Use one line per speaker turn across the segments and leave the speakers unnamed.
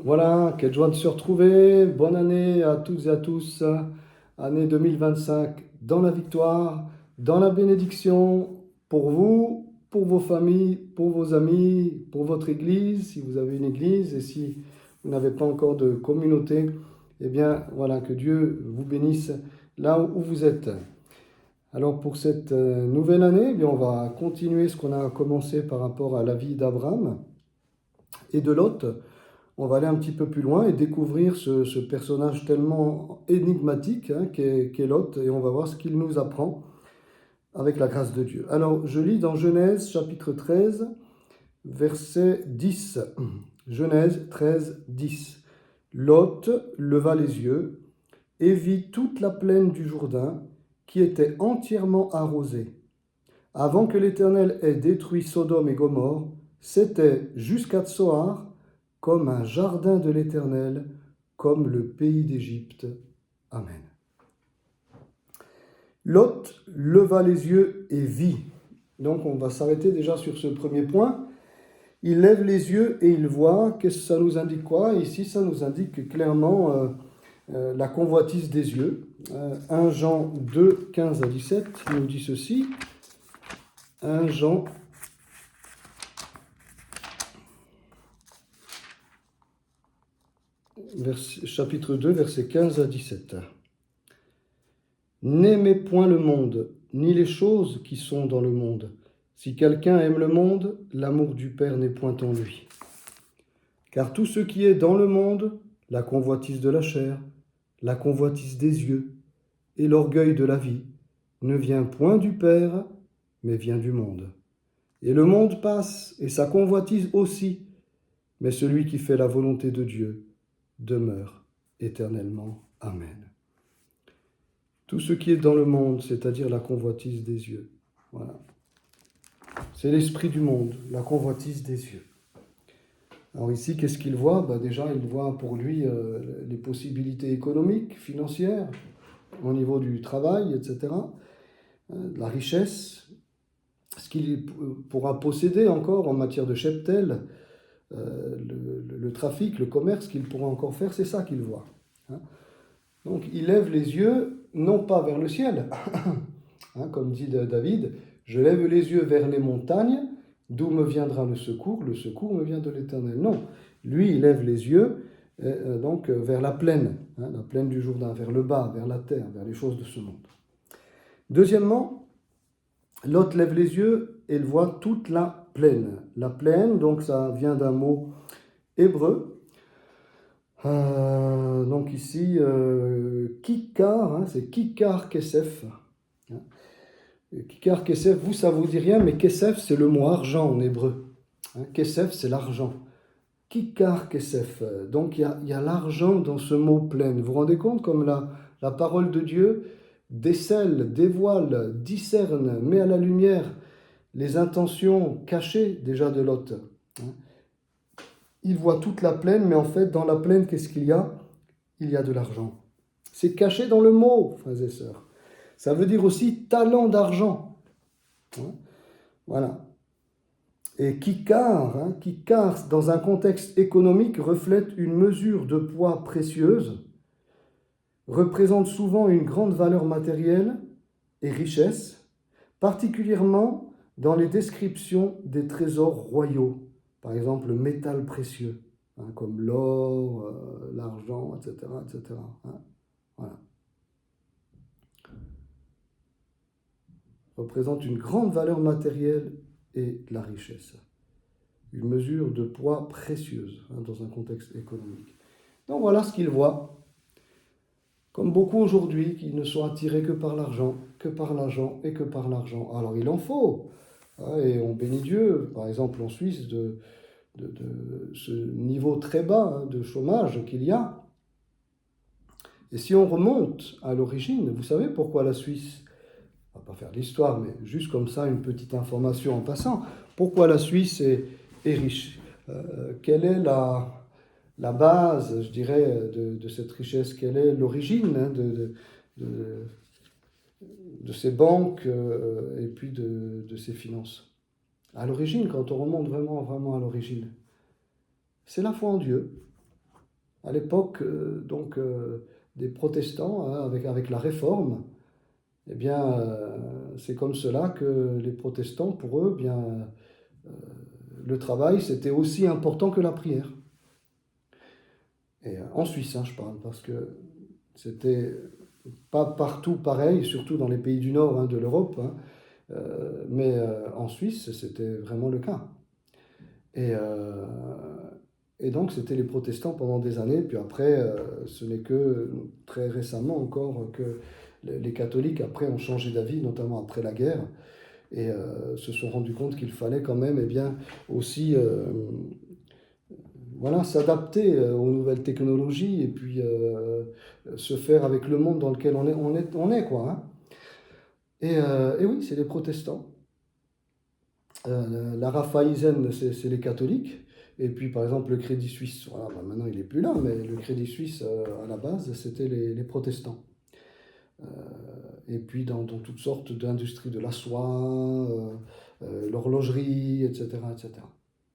Voilà, quelle joie de se retrouver. Bonne année à toutes et à tous. Année 2025 dans la victoire, dans la bénédiction pour vous, pour vos familles, pour vos amis, pour votre église, si vous avez une église et si vous n'avez pas encore de communauté, eh bien voilà, que Dieu vous bénisse là où vous êtes. Alors pour cette nouvelle année, eh bien, on va continuer ce qu'on a commencé par rapport à la vie d'Abraham et de Lot. On va aller un petit peu plus loin et découvrir ce personnage tellement énigmatique qu'est Lot, et on va voir ce qu'il nous apprend avec la grâce de Dieu. Alors, je lis dans Genèse chapitre 13, verset 10. Genèse 13, 10. Lot leva les yeux et vit toute la plaine du Jourdain qui était entièrement arrosée. Avant que l'Éternel ait détruit Sodome et Gomorrhe, c'était jusqu'à Tsoar, comme un jardin de l'Éternel, comme le pays d'Égypte. Amen. Lot leva les yeux et vit. Donc on va s'arrêter déjà sur ce premier point. Il lève les yeux et il voit. Qu'est-ce que ça nous indique quoi? Ici, ça nous indique clairement la convoitise des yeux. 1 Jean 2, 15 à 17 nous dit ceci. 1 Jean chapitre 2, versets 15 à 17. N'aimez point le monde, ni les choses qui sont dans le monde. Si quelqu'un aime le monde, l'amour du Père n'est point en lui. Car tout ce qui est dans le monde, la convoitise de la chair, la convoitise des yeux et l'orgueil de la vie, ne vient point du Père, mais vient du monde. Et le monde passe, et sa convoitise aussi, mais celui qui fait la volonté de Dieu demeure éternellement. Amen. Tout ce qui est dans le monde, c'est-à-dire la convoitise des yeux. Voilà. C'est l'esprit du monde, la convoitise des yeux. Alors ici, qu'est-ce qu'il voit? Déjà, il voit pour lui les possibilités économiques, financières, au niveau du travail, etc., de la richesse, ce qu'il pourra posséder encore en matière de cheptel, le trafic, le commerce qu'il pourra encore faire, c'est ça qu'il voit. Donc il lève les yeux, non pas vers le ciel, comme dit David, je lève les yeux vers les montagnes, d'où me viendra le secours me vient de l'Éternel. Non, lui il lève les yeux donc vers la plaine du Jourdain, vers le bas, vers la terre, vers les choses de ce monde. Deuxièmement, Lot lève les yeux et il voit toute la plaine. La plaine, donc ça vient d'un mot hébreu. Donc ici, Kikar, c'est Kikar Kesef. Kikar Kesef, vous, ça vous dit rien, mais Kesef, c'est le mot argent en hébreu. Kesef, c'est l'argent. Kikar Kesef. Donc il y a l'argent dans ce mot plaine. Vous vous rendez compte comme la parole de Dieu décèle, dévoile, discerne, met à la lumière les intentions cachées déjà de Lot. Il voit toute la plaine, mais en fait, dans la plaine, qu'est-ce qu'il y a? Il y a de l'argent. C'est caché dans le mot, frères et sœurs. Ça veut dire aussi talent d'argent. Voilà. Et kikar, dans un contexte économique, reflète une mesure de poids précieuse, représente souvent une grande valeur matérielle et richesse, particulièrement dans les descriptions des trésors royaux, par exemple le métal précieux, comme l'or, l'argent, etc. etc. Voilà. Représente une grande valeur matérielle et la richesse. Une mesure de poids précieuse dans un contexte économique. Donc voilà ce qu'il voit. Comme beaucoup aujourd'hui qui ne sont attirés que par l'argent et que par l'argent. Alors il en faut. Et on bénit Dieu, par exemple en Suisse, de ce niveau très bas de chômage qu'il y a. Et si on remonte à l'origine, vous savez pourquoi la Suisse, on ne va pas faire l'histoire, mais juste comme ça, une petite information en passant, pourquoi la Suisse est riche? Quelle est la base, je dirais, de cette richesse? Quelle est l'origine de ces banques et puis de ces finances? À l'origine, quand on remonte vraiment, vraiment à l'origine, c'est la foi en Dieu. À l'époque des protestants, hein, avec la Réforme, eh bien, c'est comme cela que les protestants, pour eux, eh bien, le travail, c'était aussi important que la prière. Et en Suisse, hein, je parle, parce que c'était pas partout pareil, surtout dans les pays du Nord, hein, de l'Europe, hein, mais en Suisse, c'était vraiment le cas. Et, euh, et donc, c'était les protestants pendant des années, puis après, ce n'est que très récemment encore que les catholiques, après, ont changé d'avis, notamment après la guerre, et se sont rendus compte qu'il fallait quand même, eh bien, aussi voilà, s'adapter aux nouvelles technologies et puis se faire avec le monde dans lequel on est quoi. Hein. Et oui, c'est les protestants. La Raiffeisen, c'est les catholiques. Et puis, par exemple, le Crédit Suisse, voilà, bah, maintenant il n'est plus là, mais le Crédit Suisse, à la base, c'était les protestants. Euh, et puis, dans toutes sortes d'industries de la soie, l'horlogerie, etc., etc.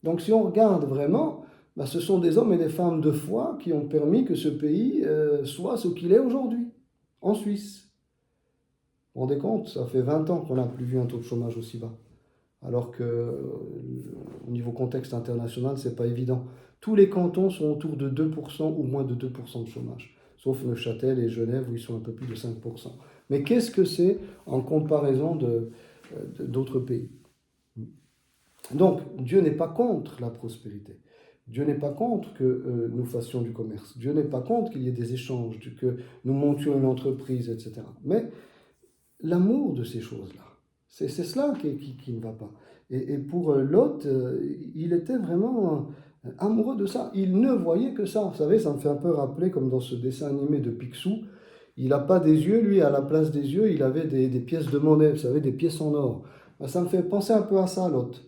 Donc, si on regarde vraiment, bah, ce sont des hommes et des femmes de foi qui ont permis que ce pays soit ce qu'il est aujourd'hui, en Suisse. Vous vous rendez compte, ça fait 20 ans qu'on n'a plus vu un taux de chômage aussi bas. Alors que au niveau contexte international, c'est pas évident. Tous les cantons sont autour de 2% ou moins de 2% de chômage, sauf Neuchâtel et Genève où ils sont un peu plus de 5%. Mais qu'est-ce que c'est en comparaison d'autres pays? Donc, Dieu n'est pas contre la prospérité. Dieu n'est pas contre que nous fassions du commerce. Dieu n'est pas contre qu'il y ait des échanges, que nous montions une entreprise, etc. Mais l'amour de ces choses-là, c'est cela qui ne va pas. Et pour Lot, il était vraiment amoureux de ça. Il ne voyait que ça. Vous savez, ça me fait un peu rappeler comme dans ce dessin animé de Picsou. Il n'a pas des yeux, lui, à la place des yeux, il avait des pièces de monnaie, vous savez, des pièces en or. Ben, ça me fait penser un peu à ça, Lot.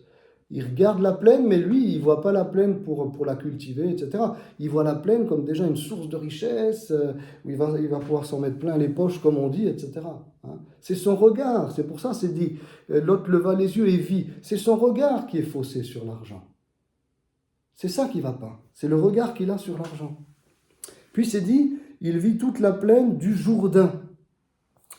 Il regarde la plaine, mais lui, il ne voit pas la plaine pour la cultiver, etc. Il voit la plaine comme déjà une source de richesse, où il va pouvoir s'en mettre plein les poches, comme on dit, etc. Hein. C'est son regard, c'est pour ça c'est dit, Lot leva les yeux et vit. C'est son regard qui est faussé sur l'argent. C'est ça qui ne va pas, c'est le regard qu'il a sur l'argent. Puis c'est dit, il vit toute la plaine du Jourdain.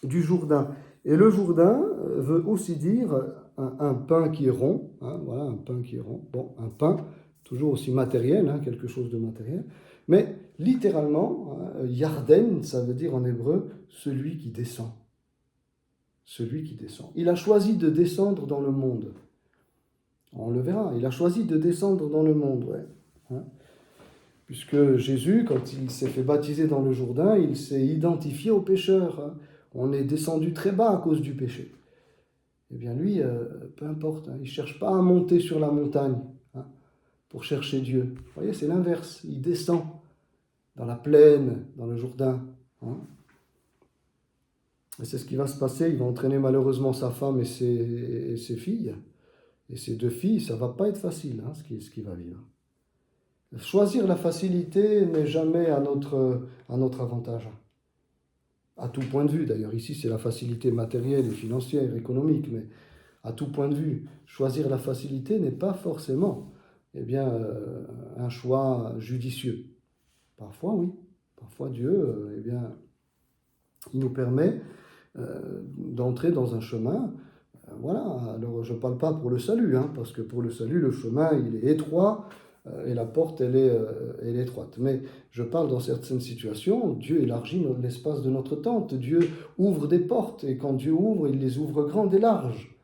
Du Jourdain. Et le Jourdain veut aussi dire un pain qui est rond. Hein, voilà, un pain qui est rond. Bon, un pain, toujours aussi matériel, hein, quelque chose de matériel. Mais littéralement, Yarden, ça veut dire en hébreu celui qui descend. Celui qui descend. Il a choisi de descendre dans le monde. On le verra, il a choisi de descendre dans le monde, ouais. Hein. Puisque Jésus, quand il s'est fait baptiser dans le Jourdain, il s'est identifié aux pécheurs. Hein. On est descendu très bas à cause du péché. Eh bien lui, peu importe, hein, il ne cherche pas à monter sur la montagne hein, pour chercher Dieu. Vous voyez, c'est l'inverse. Il descend dans la plaine, dans le Jourdain. Hein. Et c'est ce qui va se passer. Il va entraîner malheureusement sa femme et ses filles. Et ces deux filles, ça ne va pas être facile, hein, ce qui va vivre. Choisir la facilité n'est jamais à notre avantage. À tout point de vue, d'ailleurs, ici c'est la facilité matérielle et financière, économique, mais à tout point de vue, choisir la facilité n'est pas forcément un choix judicieux. Parfois, oui. Parfois, Dieu, il nous permet d'entrer dans un chemin. Voilà, alors je ne parle pas pour le salut, hein, parce que pour le salut, le chemin, il est étroit, et la porte, elle est étroite. Mais je parle dans certaines situations, Dieu élargit l'espace de notre tente. Dieu ouvre des portes, et quand Dieu ouvre, il les ouvre grandes et larges.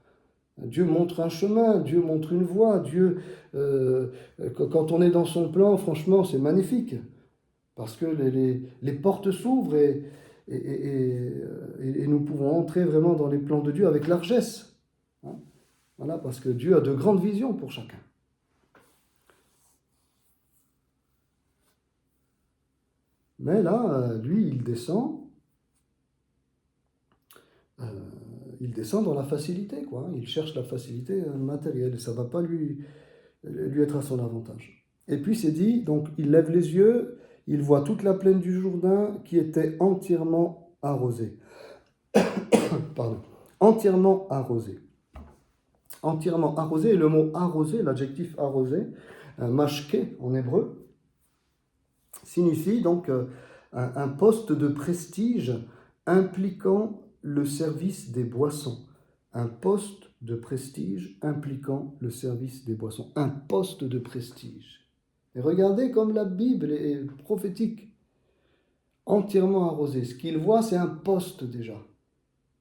Dieu montre un chemin, Dieu montre une voie. Dieu, quand on est dans son plan, franchement, c'est magnifique. Parce que les portes s'ouvrent et nous pouvons entrer vraiment dans les plans de Dieu avec largesse. Hein. Voilà, parce que Dieu a de grandes visions pour chacun. Mais là, lui, euh, il descend dans la facilité, quoi. Il cherche la facilité matérielle et ça ne va pas lui être à son avantage. Et puis c'est dit, donc il lève les yeux, il voit toute la plaine du Jourdain qui était entièrement arrosée. Pardon. Entièrement arrosée. Entièrement arrosée, et le mot arrosé, l'adjectif arrosé, mashké en hébreu, signifie donc un poste de prestige impliquant le service des boissons. Un poste de prestige impliquant le service des boissons. Un poste de prestige. Et regardez comme la Bible est prophétique. Entièrement arrosé. Ce qu'il voit, c'est un poste déjà.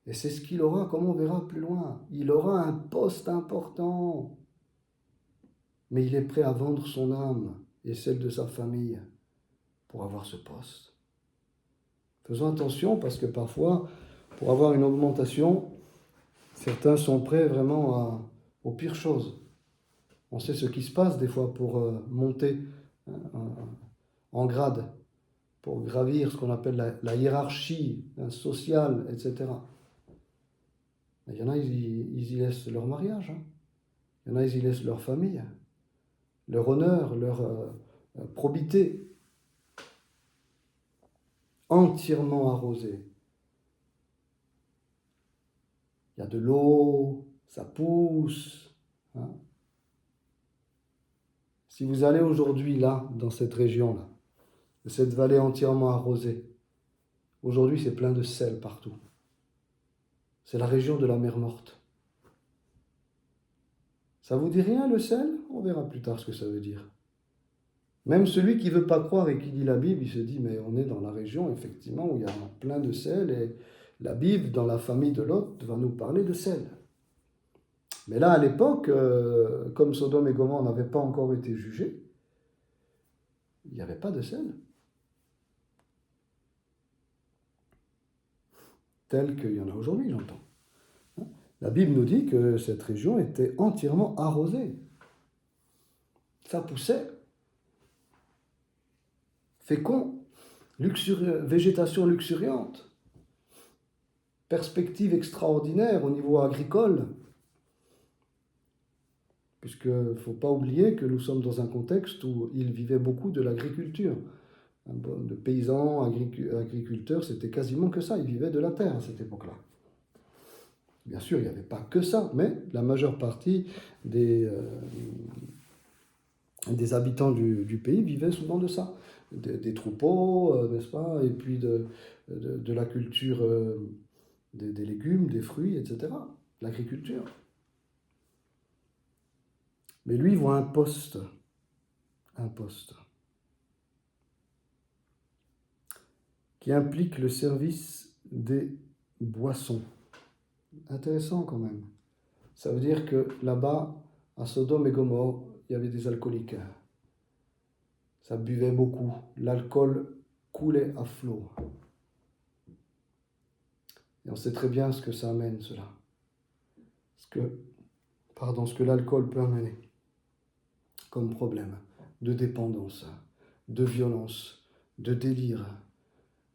Et c'est ce qu'il aura, comme on verra plus loin. Il aura un poste important. Mais il est prêt à vendre son âme et celle de sa famille pour avoir ce poste. Faisons attention parce que parfois, pour avoir une augmentation, certains sont prêts vraiment aux pires choses. On sait ce qui se passe des fois pour monter en grade, pour gravir ce qu'on appelle la hiérarchie sociale, etc. Il y en a, ils y laissent leur mariage. Il y en a, ils y laissent leur famille, leur honneur, leur probité. Entièrement arrosé. Il y a de l'eau, ça pousse. Si vous allez aujourd'hui là, dans cette région-là, cette vallée entièrement arrosée, aujourd'hui c'est plein de sel partout. C'est la région de la mer Morte. Ça vous dit rien le sel? On verra plus tard ce que ça veut dire. Même celui qui ne veut pas croire et qui lit la Bible, il se dit, mais on est dans la région, effectivement, où il y a plein de sel, et la Bible, dans la famille de Lot, va nous parler de sel. Mais là, à l'époque, comme Sodome et Gomorrhe n'avaient pas encore été jugés, il n'y avait pas de sel. Tel qu'il y en a aujourd'hui, j'entends. La Bible nous dit que cette région était entièrement arrosée. Ça poussait. Fécond, végétation luxuriante, perspective extraordinaire au niveau agricole, puisqu'il ne faut pas oublier que nous sommes dans un contexte où ils vivaient beaucoup de l'agriculture. De paysans, agriculteurs, c'était quasiment que ça, ils vivaient de la terre à cette époque-là. Bien sûr, il n'y avait pas que ça, mais la majeure partie des habitants du pays vivaient souvent de ça. Des troupeaux, n'est-ce pas, et puis de la culture des légumes, des fruits, etc. L'agriculture. Mais lui, il voit un poste, qui implique le service des boissons. Intéressant quand même. Ça veut dire que là-bas, à Sodome et Gomorrhe, il y avait des alcooliques. Ça buvait beaucoup. L'alcool coulait à flot. Et on sait très bien ce que ça amène, cela. Ce que l'alcool peut amener comme problème de dépendance, de violence, de délire,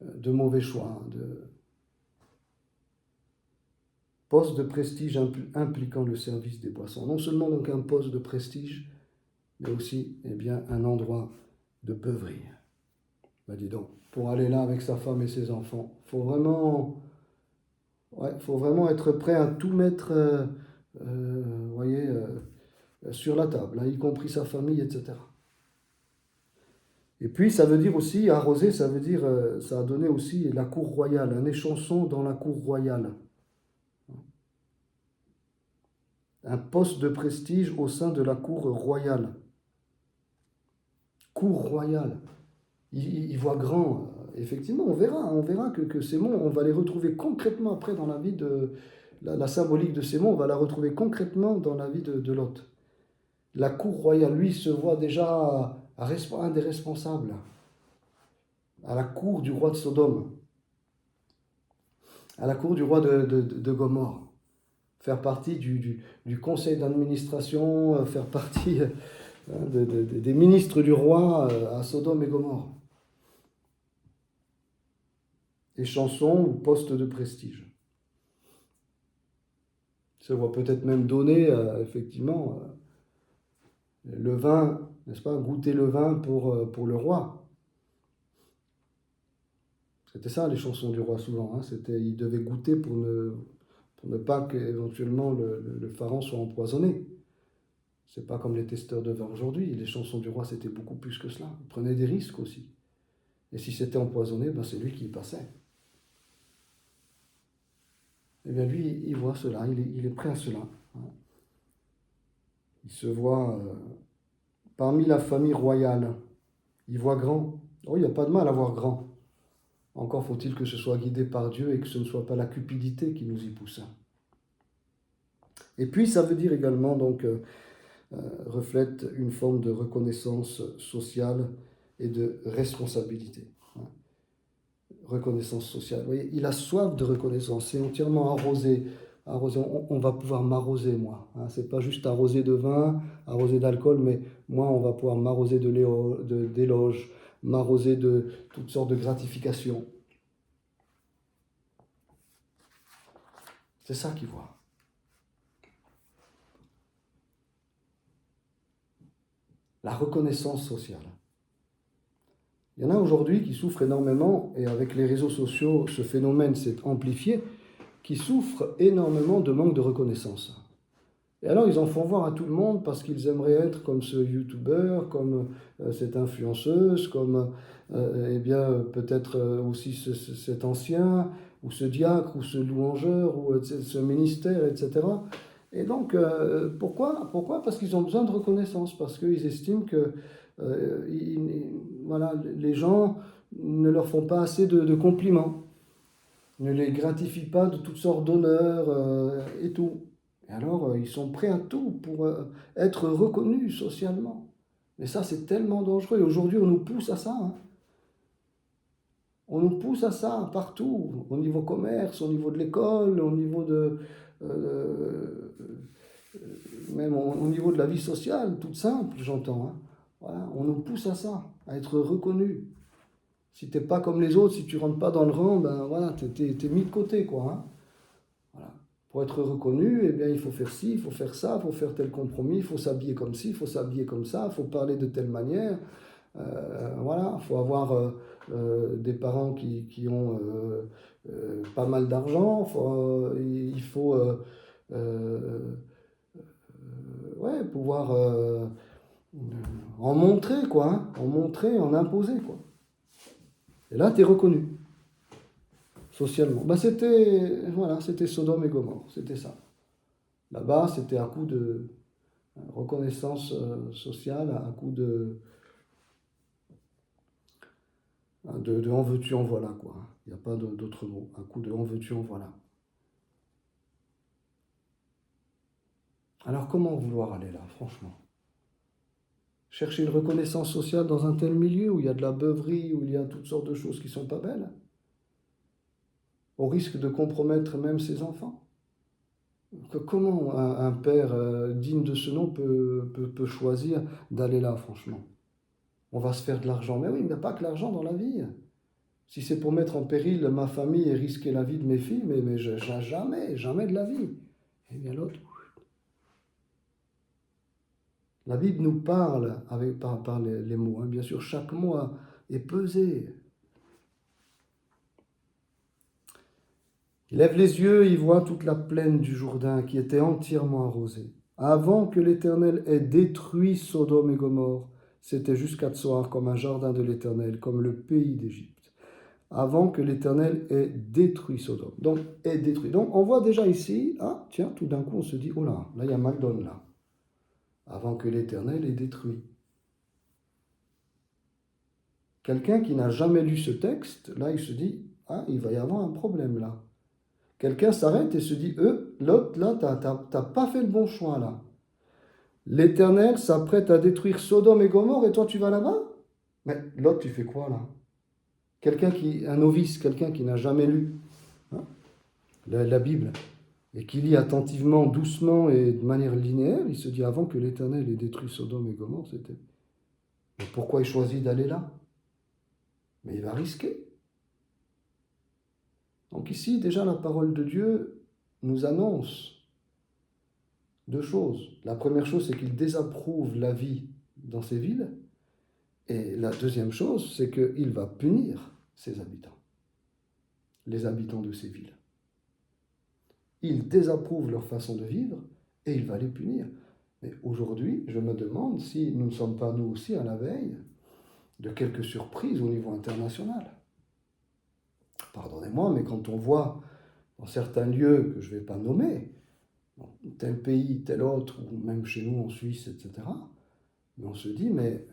de mauvais choix, de poste de prestige impliquant le service des boissons. Non seulement donc un poste de prestige, mais aussi un endroit de beuverie. Dis donc, pour aller là avec sa femme et ses enfants, faut vraiment être prêt à tout mettre, sur la table, y compris sa famille, etc. Et puis, ça veut dire aussi, arroser, ça veut dire, ça a donné aussi la cour royale, un échanson dans la cour royale. Un poste de prestige au sein de la cour royale. Cour royale. Il voit grand. Effectivement, on verra que ces mots, on va les retrouver concrètement après dans la vie de... La symbolique de ces mots, on va la retrouver concrètement dans la vie de Lot. La cour royale, lui, se voit déjà un des responsables à la cour du roi de Sodome, à la cour du roi de Gomorrhe, faire partie du conseil d'administration, faire partie des ministres du roi à Sodome et Gomorrhe. Et chansons ou postes de prestige. Ça va peut-être même donner, effectivement, le vin, n'est-ce pas, goûter le vin pour le roi. C'était ça les chansons du roi souvent, il devait goûter pour ne pas qu'éventuellement le pharaon soit empoisonné. C'est pas comme les testeurs de vin aujourd'hui, les chansons du roi c'était beaucoup plus que cela, ils prenaient des risques aussi. Et si c'était empoisonné, ben c'est lui qui y passait. Eh bien lui, il voit cela, il est prêt à cela. Il se voit parmi la famille royale. Il voit grand. Oh, il n'y a pas de mal à voir grand. Encore faut-il que ce soit guidé par Dieu et que ce ne soit pas la cupidité qui nous y pousse. Et puis ça veut dire également, donc, reflète une forme de reconnaissance sociale et de responsabilité. Reconnaissance sociale. Vous voyez, il a soif de reconnaissance, c'est entièrement arrosé. On va pouvoir m'arroser, moi. C'est pas juste arroser de vin, arroser d'alcool, mais moi, on va pouvoir m'arroser d'éloges, m'arroser de toutes sortes de gratifications. C'est ça qu'il voit. La reconnaissance sociale. Il y en a aujourd'hui qui souffrent énormément, et avec les réseaux sociaux, ce phénomène s'est amplifié, qui souffrent énormément de manque de reconnaissance. Et alors ils en font voir à tout le monde parce qu'ils aimeraient être comme ce youtubeur, comme cette influenceuse, comme eh bien peut-être aussi cet ancien, ou ce diacre, ou ce louangeur, ou ce ministère, etc. Et donc pourquoi? Parce qu'ils ont besoin de reconnaissance, parce qu'ils estiment que voilà, les gens ne leur font pas assez de compliments, ne les gratifient pas de toutes sortes d'honneurs et tout. Et alors, ils sont prêts à tout pour être reconnus socialement. Mais ça, c'est tellement dangereux. Et aujourd'hui, on nous pousse à ça. On nous pousse à ça partout, au niveau commerce, au niveau de l'école, au niveau de... même au niveau de la vie sociale, toute simple, j'entends. Voilà, on nous pousse à ça, à être reconnus. Si t'es pas comme les autres, si tu rentres pas dans le rang, ben voilà, t'es mis de côté, quoi. Voilà. Pour être reconnu, eh bien, il faut faire ci, il faut faire ça, il faut faire tel compromis, il faut s'habiller comme ci, il faut s'habiller comme ça, il faut parler de telle manière. Voilà, il faut avoir des parents qui ont pas mal d'argent, il faut ouais, pouvoir en montrer, quoi, en montrer, en imposer, quoi. Et là, tu es reconnu socialement. Ben, c'était Sodome et Gomorrhe, c'était ça. Là-bas, c'était un coup de reconnaissance sociale, un coup de en veux-tu, en voilà, quoi. Il n'y a pas d'autre mot. Un coup de en veux-tu, en voilà. Alors, comment vouloir aller là, franchement? Chercher une reconnaissance sociale dans un tel milieu où il y a de la beuverie, où il y a toutes sortes de choses qui ne sont pas belles, au risque de compromettre même ses enfants. Comment un père digne de ce nom peut choisir d'aller là, franchement? On va se faire de l'argent. Mais oui, il n'y a pas que l'argent dans la vie. Si c'est pour mettre en péril ma famille et risquer la vie de mes filles, mais jamais de la vie. Eh bien l'autre, la Bible nous parle par les mots. Bien sûr, chaque mot est pesé. Il lève les yeux, il voit toute la plaine du Jourdain qui était entièrement arrosée. Avant que l'Éternel ait détruit Sodome et Gomorrhe, c'était jusqu'à Tsoar comme un jardin de l'Éternel, comme le pays d'Égypte. Avant que l'Éternel ait détruit Sodome. Donc, est détruit. Donc, on voit déjà ici, tiens, tout d'un coup, on se dit, oh là, il y a mal donne là. Avant que l'Éternel ait détruit. Quelqu'un qui n'a jamais lu ce texte, là, il se dit, il va y avoir un problème là. Quelqu'un s'arrête et se dit, l'autre, là, t'as pas fait le bon choix là. L'Éternel s'apprête à détruire Sodome et Gomorrhe et toi tu vas là-bas? Mais l'autre, tu fais quoi là? Un novice, quelqu'un qui n'a jamais lu la Bible et qui lit attentivement, doucement et de manière linéaire, il se dit avant que l'Éternel ait détruit Sodome et Gomorrhe, c'était... Mais pourquoi il choisit d'aller là? Mais il va risquer. Donc ici, déjà, la parole de Dieu nous annonce deux choses. La première chose, c'est qu'il désapprouve la vie dans ces villes. Et la deuxième chose, c'est qu'il va punir ses habitants, les habitants de ces villes. Il désapprouve leur façon de vivre et il va les punir. Mais aujourd'hui, je me demande si nous ne sommes pas nous aussi à la veille de quelques surprises au niveau international. Pardonnez-moi, mais quand on voit dans certains lieux que je ne vais pas nommer, dans tel pays, tel autre, ou même chez nous en Suisse, etc., mais on se dit, mais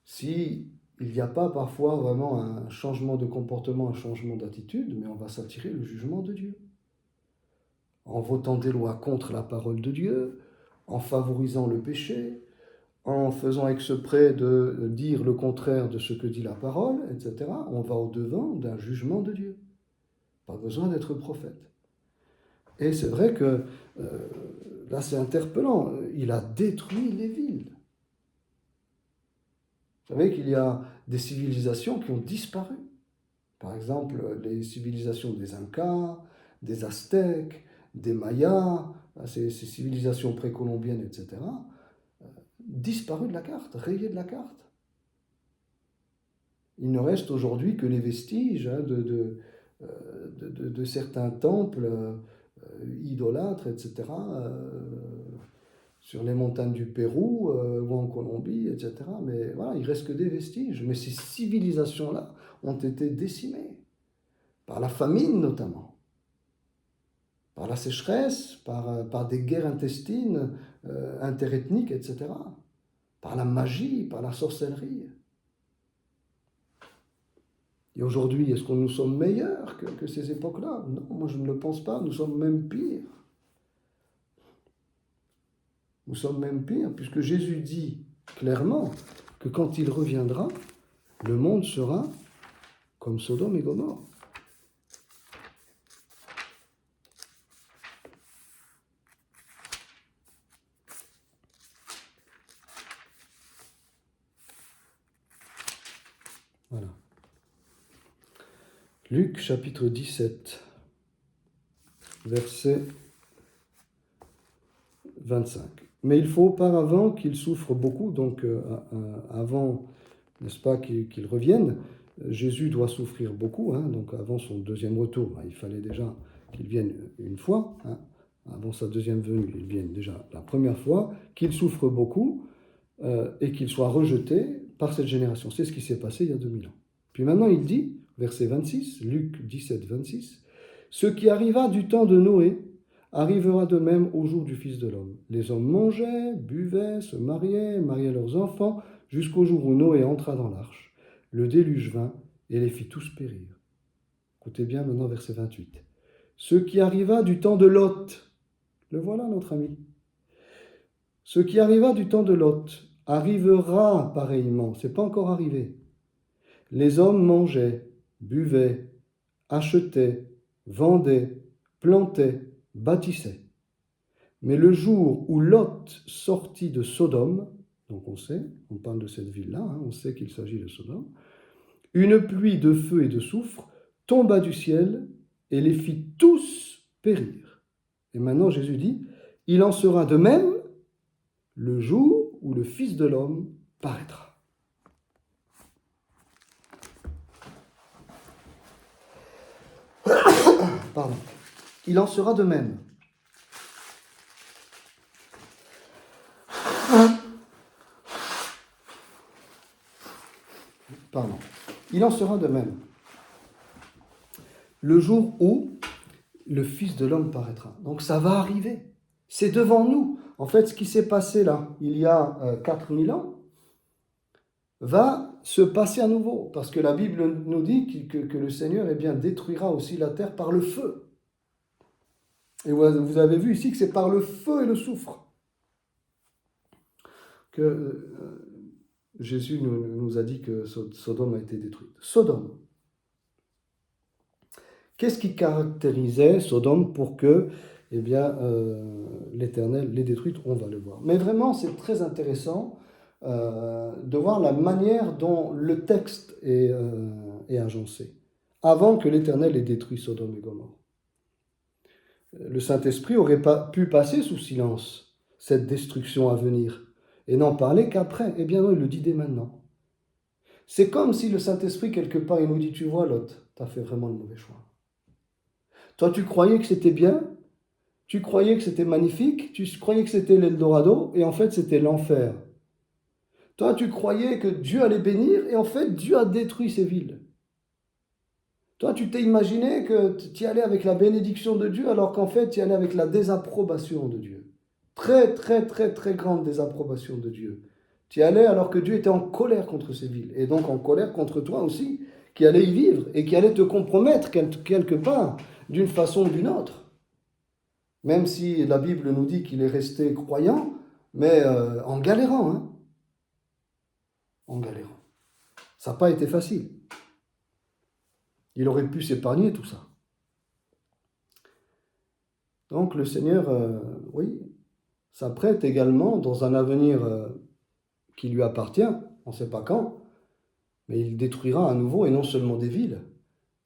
si il n'y a pas parfois vraiment un changement de comportement, un changement d'attitude, mais on va s'attirer le jugement de Dieu. En votant des lois contre la parole de Dieu, en favorisant le péché, en faisant exprès de dire le contraire de ce que dit la parole, etc., on va au-devant d'un jugement de Dieu. Pas besoin d'être prophète. Et c'est vrai que là c'est interpellant, il a détruit les villes. Vous savez qu'il y a des civilisations qui ont disparu. Par exemple, les civilisations des Incas, des Aztèques, des Mayas, ces civilisations précolombiennes, etc., disparues de la carte, rayées de la carte. Il ne reste aujourd'hui que les vestiges de certains temples idolâtres, etc., sur les montagnes du Pérou ou en Colombie, etc. Mais voilà, il ne reste que des vestiges. Mais ces civilisations-là ont été décimées, par la famine notamment, par la sécheresse, par des guerres intestines, interethniques, etc., par la magie, par la sorcellerie. Et aujourd'hui, est-ce que nous sommes meilleurs que ces époques-là? Non, moi je ne le pense pas, nous sommes même pires. Nous sommes même pires, puisque Jésus dit clairement que quand il reviendra, le monde sera comme Sodome et Gomorrhe. Voilà. Luc chapitre 17, verset 25. Mais il faut auparavant qu'il souffre beaucoup, donc avant, n'est-ce pas, qu'il revienne, Jésus doit souffrir beaucoup, donc avant son deuxième retour, il fallait déjà qu'il vienne une fois, avant sa deuxième venue, il vienne déjà la première fois, qu'il souffre beaucoup et qu'il soit rejeté par cette génération. C'est ce qui s'est passé il y a 2000 ans. Puis maintenant il dit, verset 26, Luc 17, 26, « Ce qui arriva du temps de Noé arrivera de même au jour du Fils de l'homme. Les hommes mangeaient, buvaient, se mariaient leurs enfants, jusqu'au jour où Noé entra dans l'arche. Le déluge vint et les fit tous périr. » Écoutez bien maintenant verset 28. « Ce qui arriva du temps de Lot, le voilà notre ami. Ce qui arriva du temps de Lot arrivera pareillement, c'est pas encore arrivé. Les hommes mangeaient, buvaient, achetaient, vendaient, plantaient, bâtissaient. Mais le jour où Lot sortit de Sodome, donc on parle de cette ville-là, on sait qu'il s'agit de Sodome, une pluie de feu et de soufre tomba du ciel et les fit tous périr. Et maintenant Jésus dit, il en sera de même le jour où le Fils de l'homme paraîtra. Pardon. Il en sera de même. Pardon. Il en sera de même. Le jour où le Fils de l'homme paraîtra. Donc ça va arriver. C'est devant nous. En fait, ce qui s'est passé là, il y a 4000 ans, va se passer à nouveau. Parce que la Bible nous dit que le Seigneur détruira aussi la terre par le feu. Et vous avez vu ici que c'est par le feu et le soufre que Jésus nous a dit que Sodome a été détruite. Sodome. Qu'est-ce qui caractérisait Sodome pour que l'Éternel l'ait détruite? On va le voir. Mais vraiment, c'est très intéressant de voir la manière dont le texte est agencé, avant que l'Éternel ait détruit Sodome et Gomorrhe. Le Saint-Esprit aurait pas pu passer sous silence cette destruction à venir et n'en parler qu'après. Eh bien non, il le dit dès maintenant. C'est comme si le Saint-Esprit, quelque part, il nous dit, tu vois Lot, tu as fait vraiment le mauvais choix. Toi, tu croyais que c'était bien, tu croyais que c'était magnifique, tu croyais que c'était l'Eldorado, et en fait, c'était l'enfer. Toi, tu croyais que Dieu allait bénir, et en fait, Dieu a détruit ces villes. Toi, tu t'es imaginé que tu y allais avec la bénédiction de Dieu, alors qu'en fait, tu y allais avec la désapprobation de Dieu. Très, très, très, très grande désapprobation de Dieu. Tu y allais alors que Dieu était en colère contre ces villes, et donc en colère contre toi aussi, qui allais y vivre, et qui allait te compromettre quelque part, d'une façon ou d'une autre. Même si la Bible nous dit qu'il est resté croyant, mais en galérant, hein, en galérant. Ça n'a pas été facile. Il aurait pu s'épargner tout ça. Donc le Seigneur, oui, s'apprête également dans un avenir qui lui appartient, on ne sait pas quand, mais il détruira à nouveau, et non seulement des villes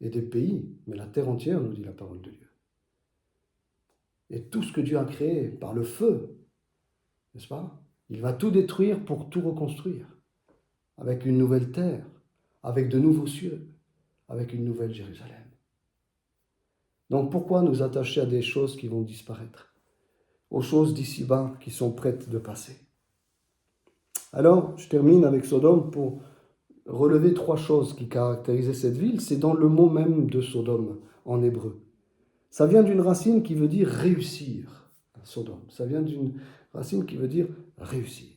et des pays, mais la terre entière, nous dit la parole de Dieu. Et tout ce que Dieu a créé par le feu, n'est-ce pas? Il va tout détruire pour tout reconstruire, avec une nouvelle terre, avec de nouveaux cieux, avec une nouvelle Jérusalem. Donc pourquoi nous attacher à des choses qui vont disparaître, aux choses d'ici-bas qui sont prêtes de passer? Alors, je termine avec Sodome pour relever 3 choses qui caractérisaient cette ville. C'est dans le mot même de Sodome, en hébreu. Ça vient d'une racine qui veut dire réussir, Sodome. Ça vient d'une racine qui veut dire réussir.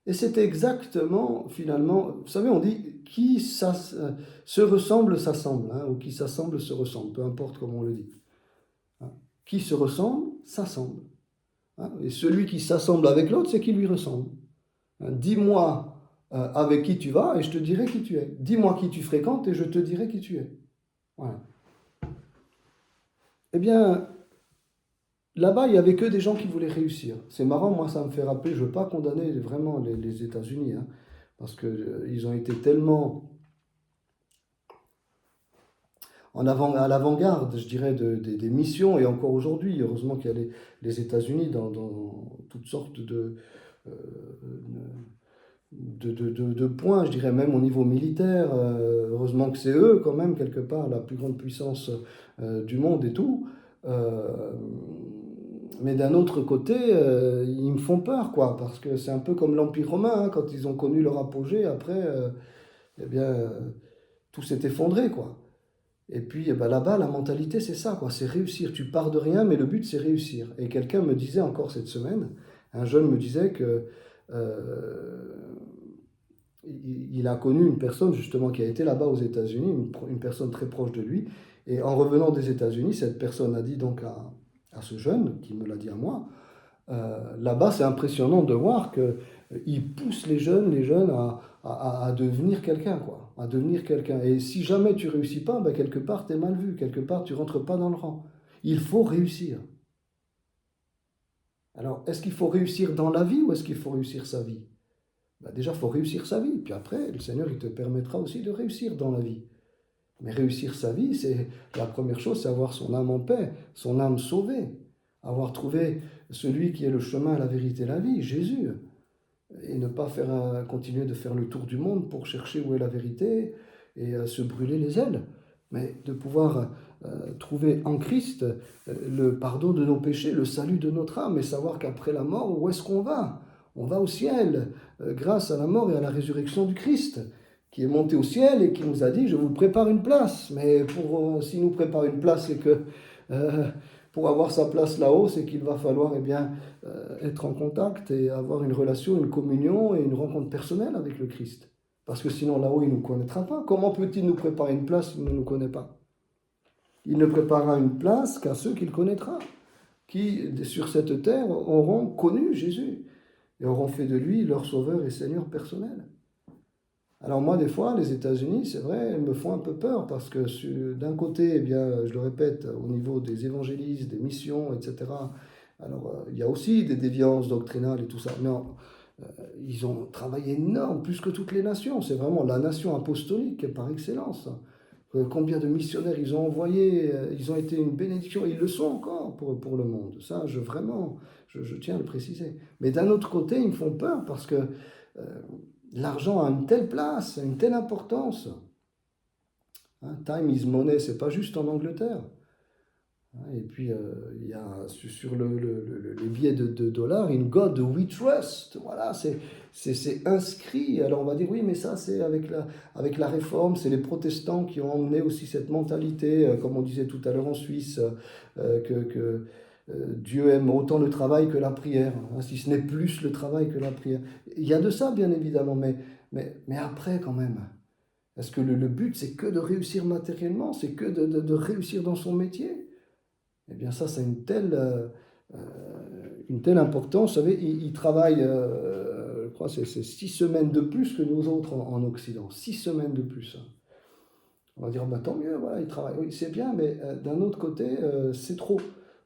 Et c'est exactement, finalement, vous savez, on dit qui se ressemble s'assemble, hein, ou qui s'assemble se ressemble, peu importe comment on le dit. Hein. Qui se ressemble s'assemble. Hein. Et celui qui s'assemble avec l'autre, c'est qui lui ressemble. Hein. Dis-moi avec qui tu vas et je te dirai qui tu es. Dis-moi qui tu fréquentes et je te dirai qui tu es. Voilà. Eh bien, là-bas, il n'y avait que des gens qui voulaient réussir. C'est marrant, moi, ça me fait rappeler, je ne veux pas condamner vraiment les États-Unis, hein, parce qu'ils ont été tellement à l'avant-garde, je dirais, des missions, et encore aujourd'hui, heureusement qu'il y a les États-Unis dans toutes sortes euh, de points, je dirais même au niveau militaire. Heureusement que c'est eux, quand même, quelque part, la plus grande puissance du monde et tout. Mais d'un autre côté, ils me font peur, quoi, parce que c'est un peu comme l'Empire romain, hein, quand ils ont connu leur apogée, après, eh bien, tout s'est effondré, quoi. Et puis eh ben, là-bas, la mentalité, c'est ça, quoi, c'est réussir. Tu pars de rien, mais le but, c'est réussir. Et quelqu'un me disait encore cette semaine, un jeune me disait que il a connu une personne justement qui a été là-bas aux États-Unis, une personne très proche de lui. Et en revenant des États-Unis, cette personne a dit donc à ce jeune, qui me l'a dit à moi, là-bas, c'est impressionnant de voir qu'il pousse les jeunes à devenir quelqu'un, quoi, à devenir quelqu'un. Et si jamais tu réussis pas, ben, quelque part, tu es mal vu, quelque part, tu rentres pas dans le rang. Il faut réussir. Alors, est-ce qu'il faut réussir dans la vie ou est-ce qu'il faut réussir sa vie? Ben, déjà, il faut réussir sa vie. Puis après, le Seigneur, il te permettra aussi de réussir dans la vie. Mais réussir sa vie, c'est la première chose, c'est avoir son âme en paix, son âme sauvée, avoir trouvé celui qui est le chemin, la vérité, la vie, Jésus, et ne pas continuer de faire le tour du monde pour chercher où est la vérité et se brûler les ailes, mais de pouvoir trouver en Christ le pardon de nos péchés, le salut de notre âme, et savoir qu'après la mort, où est-ce qu'on va? On va au ciel, grâce à la mort et à la résurrection du Christ, qui est monté au ciel et qui nous a dit, je vous prépare une place. Mais s'il nous prépare une place, c'est que pour avoir sa place là-haut, c'est qu'il va falloir eh bien, être en contact et avoir une relation, une communion et une rencontre personnelle avec le Christ. Parce que sinon là-haut, il ne nous connaîtra pas. Comment peut-il nous préparer une place s'il ne nous connaît pas? Il ne préparera une place qu'à ceux qu'il connaîtra, qui sur cette terre auront connu Jésus et auront fait de lui leur sauveur et Seigneur personnel. Alors moi, des fois, les États-Unis, c'est vrai, elles me font un peu peur parce que d'un côté, eh bien, je le répète, au niveau des évangélistes, des missions, etc., alors il y a aussi des déviances doctrinales et tout ça, mais ils ont travaillé énorme, plus que toutes les nations. C'est vraiment la nation apostolique par excellence. Combien de missionnaires ils ont envoyés, ils ont été une bénédiction, et ils le sont encore pour le monde. Ça, je tiens à le préciser. Mais d'un autre côté, ils me font peur parce que l'argent a une telle place, une telle importance. Hein, time is money, c'est pas juste en Angleterre. Et puis, il y a sur les billets de dollars, In God we trust. Voilà, c'est inscrit. Alors on va dire, oui, mais ça, c'est avec la réforme, c'est les protestants qui ont emmené aussi cette mentalité, comme on disait tout à l'heure en Suisse, que Dieu aime autant le travail que la prière, hein, si ce n'est plus le travail que la prière. Il y a de ça, bien évidemment, mais après, quand même, est-ce que le but, c'est que de réussir matériellement, c'est que de réussir dans son métier? Eh bien ça, c'est une telle importance. Vous savez, ils travaillent, je crois, c'est 6 semaines de plus que nous autres en Occident. 6 semaines de plus. On va dire, bah, tant mieux, voilà, ils travaillent. Oui, c'est bien, mais d'un autre côté, c'est trop.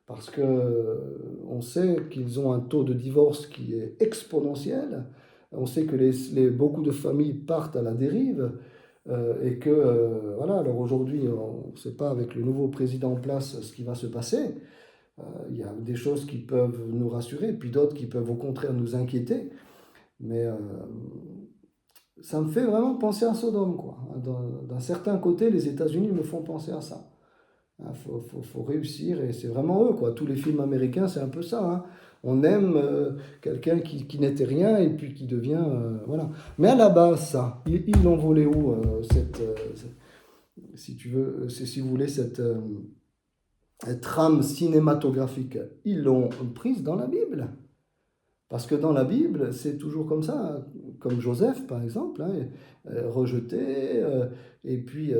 Parce que on sait qu'ils ont un taux de divorce qui est exponentiel. On sait que beaucoup de familles partent à la dérive. Et que, voilà, alors aujourd'hui, on ne sait pas avec le nouveau président en place ce qui va se passer. Il y a des choses qui peuvent nous rassurer, puis d'autres qui peuvent au contraire nous inquiéter. Mais ça me fait vraiment penser à Sodome, quoi. D'un certain côté, les États-Unis me font penser à ça. Il faut réussir, et c'est vraiment eux, quoi. Tous les films américains, c'est un peu ça, hein. On aime quelqu'un qui n'était rien et puis qui devient... voilà. Mais à la base, ça, ils l'ont volé où, si tu veux, si vous voulez, cette trame cinématographique? Ils l'ont prise dans la Bible. Parce que dans la Bible, c'est toujours comme ça, hein. Comme Joseph, par exemple, hein, rejeté, et puis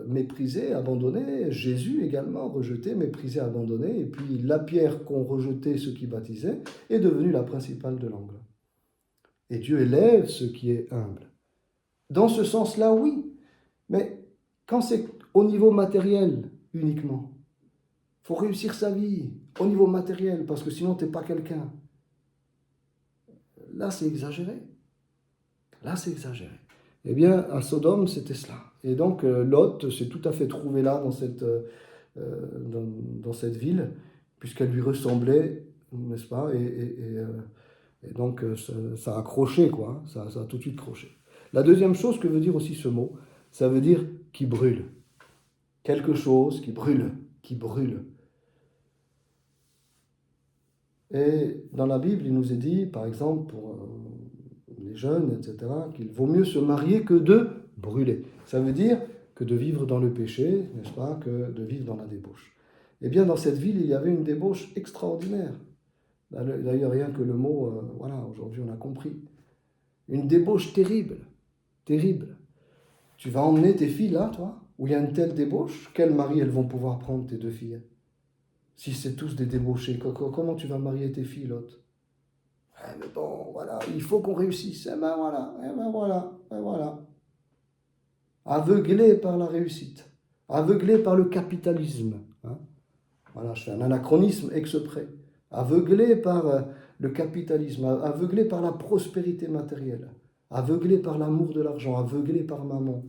méprisé, abandonné. Jésus également, rejeté, méprisé, abandonné. Et puis la pierre qu'ont rejeté ceux qui baptisaient est devenue la principale de l'angle. Et Dieu élève ce qui est humble. Dans ce sens-là, oui. Mais quand c'est au niveau matériel uniquement, il faut réussir sa vie au niveau matériel, parce que sinon, tu n'es pas quelqu'un. Là, c'est exagéré. Là, c'est exagéré. Eh bien, à Sodome, c'était cela. Et donc, Lot s'est tout à fait trouvé là, dans cette ville, puisqu'elle lui ressemblait, n'est-ce pas? Et donc, ça a accroché, quoi. Ça a tout de suite accroché. La deuxième chose que veut dire aussi ce mot, ça veut dire qui brûle. Quelque chose qui brûle, qui brûle. Et dans la Bible, il nous est dit, par exemple, pour les jeunes, etc., qu'il vaut mieux se marier que de brûler. Ça veut dire que de vivre dans le péché, n'est-ce pas, que de vivre dans la débauche. Eh bien, dans cette ville, il y avait une débauche extraordinaire. D'ailleurs, rien que le mot, voilà, aujourd'hui on a compris. Une débauche terrible, terrible. Tu vas emmener tes filles là, toi, où il y a une telle débauche, quel mari elles vont pouvoir prendre, tes deux filles? Si c'est tous des débauchés, comment tu vas marier tes filles, l'autre? Mais bon, voilà, il faut qu'on réussisse. Eh ben voilà, eh ben voilà, eh ben voilà. Aveuglé par la réussite, aveuglé par le capitalisme. Hein. Voilà, je fais un anachronisme exprès. Aveuglé par le capitalisme, aveuglé par la prospérité matérielle, aveuglé par l'amour de l'argent, aveuglé par maman.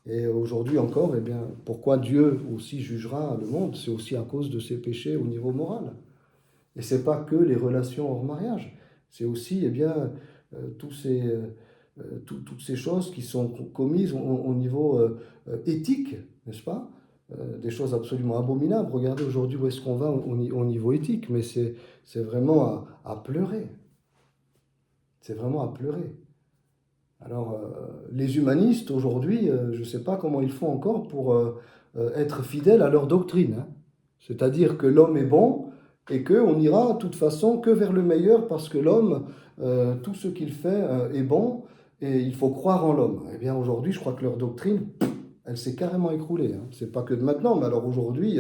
Et aujourd'hui encore, eh bien, pourquoi Dieu aussi jugera le monde? C'est aussi à cause de ses péchés au niveau moral. Et ce n'est pas que les relations hors mariage, c'est aussi eh bien, toutes ces choses qui sont commises au niveau éthique, n'est-ce pas? Des choses absolument abominables. Regardez aujourd'hui où est-ce qu'on va au niveau éthique, mais c'est vraiment à pleurer. C'est vraiment à pleurer. Alors, les humanistes aujourd'hui, je ne sais pas comment ils font encore pour être fidèles à leur doctrine. Hein. C'est-à-dire que l'homme est bon et qu'on n'ira de toute façon que vers le meilleur parce que l'homme, tout ce qu'il fait est bon et il faut croire en l'homme. Eh bien, aujourd'hui, je crois que leur doctrine, elle s'est carrément écroulée. Hein. C'est pas que de maintenant, mais alors aujourd'hui,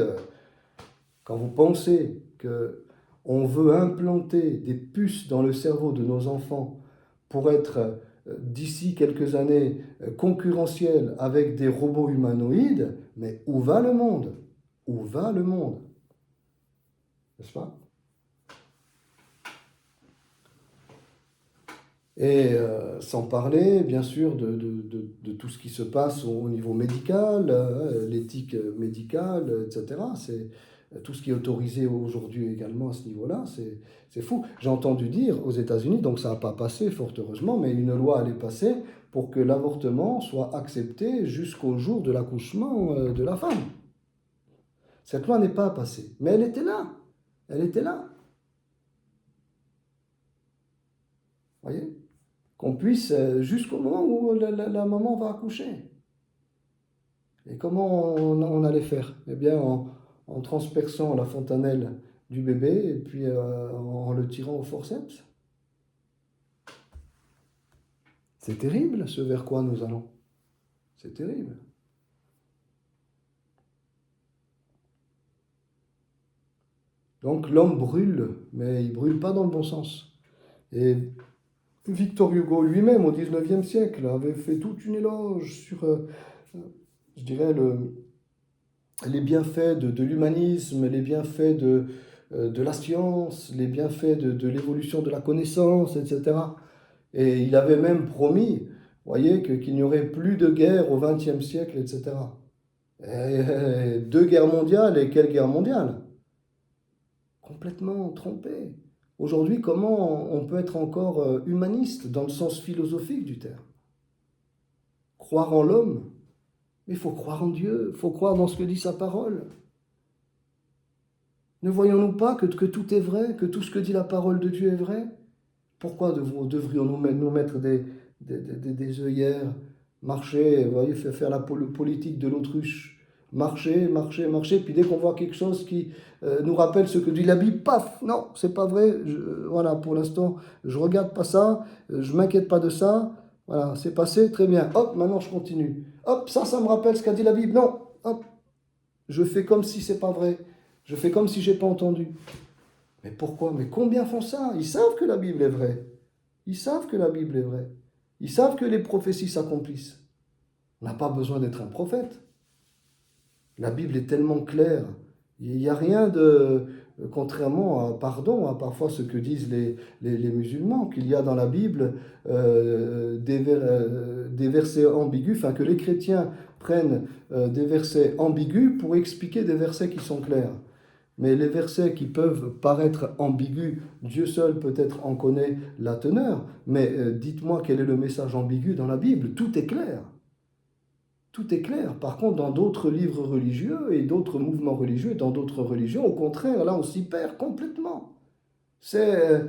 quand vous pensez qu'on veut implanter des puces dans le cerveau de nos enfants pour être d'ici quelques années concurrentiels avec des robots humanoïdes, mais où va le monde? Où va le monde? N'est-ce pas? Et sans parler, bien sûr, de tout ce qui se passe au niveau médical, l'éthique médicale, etc. tout ce qui est autorisé aujourd'hui également à ce niveau-là, c'est fou. J'ai entendu dire aux États-Unis, donc ça n'a pas passé fort heureusement, mais une loi allait passer pour que l'avortement soit accepté jusqu'au jour de l'accouchement de la femme. Cette loi n'est pas passée, mais elle était là. Elle était là. Vous voyez? Qu'on puisse, jusqu'au moment où la maman va accoucher. Et comment on allait faire? Eh bien, en transperçant la fontanelle du bébé et puis en le tirant au forceps. C'est terrible ce vers quoi nous allons. C'est terrible. Donc l'homme brûle, mais il ne brûle pas dans le bon sens. Et Victor Hugo lui-même, au XIXe siècle, avait fait toute une éloge sur, je dirais, les bienfaits de l'humanisme, les bienfaits de la science, les bienfaits de l'évolution de la connaissance, etc. Et il avait même promis, vous voyez, qu'il n'y aurait plus de guerre au XXe siècle, etc. Et 2 guerres mondiales, et quelle guerre mondiale? Complètement trompé. Aujourd'hui, comment on peut être encore humaniste dans le sens philosophique du terme? Croire en l'homme, mais il faut croire en Dieu, il faut croire dans ce que dit sa parole. Ne voyons-nous pas que tout est vrai, que tout ce que dit la parole de Dieu est vrai? Pourquoi devrions-nous nous mettre des œillères, marcher, vous voyez, faire la politique de l'autruche? Marcher, puis dès qu'on voit quelque chose qui nous rappelle ce que dit la Bible, paf, non, c'est pas vrai, voilà, pour l'instant, je regarde pas ça, je m'inquiète pas de ça, voilà, c'est passé, très bien, hop, maintenant je continue, hop, ça me rappelle ce qu'a dit la Bible, non, hop, je fais comme si c'est pas vrai, je fais comme si j'ai pas entendu. Mais pourquoi? Mais combien font ça? Ils savent que la Bible est vraie, ils savent que la Bible est vraie, ils savent que les prophéties s'accomplissent. On n'a pas besoin d'être un prophète. La Bible est tellement claire. Il n'y a rien de, contrairement à parfois ce que disent les musulmans, qu'il y a dans la Bible des versets ambigus, enfin que les chrétiens prennent des versets ambigus pour expliquer des versets qui sont clairs. Mais les versets qui peuvent paraître ambigus, Dieu seul peut-être en connaît la teneur, mais dites-moi quel est le message ambigu dans la Bible, tout est clair. Tout est clair. Par contre, dans d'autres livres religieux et d'autres mouvements religieux, et dans d'autres religions, au contraire, là, on s'y perd complètement. C'est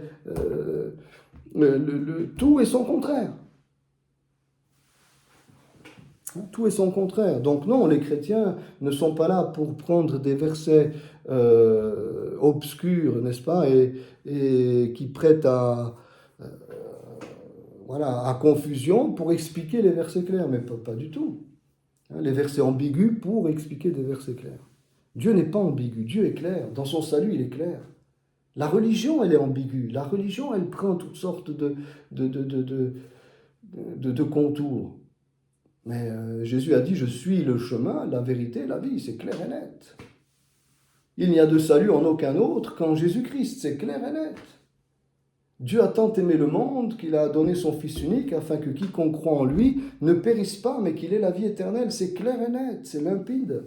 tout et son contraire. Tout et son contraire. Donc non, les chrétiens ne sont pas là pour prendre des versets obscurs, n'est-ce pas, et qui prêtent à confusion pour expliquer les versets clairs, mais pas du tout. Les versets ambigus pour expliquer des versets clairs. Dieu n'est pas ambigu, Dieu est clair. Dans son salut, il est clair. La religion, elle est ambiguë. La religion, elle prend toutes sortes de contours. Mais Jésus a dit, je suis le chemin, la vérité, la vie. C'est clair et net. Il n'y a de salut en aucun autre qu'en Jésus-Christ. C'est clair et net. Dieu a tant aimé le monde qu'il a donné son Fils unique afin que quiconque croit en lui ne périsse pas, mais qu'il ait la vie éternelle. C'est clair et net, c'est limpide.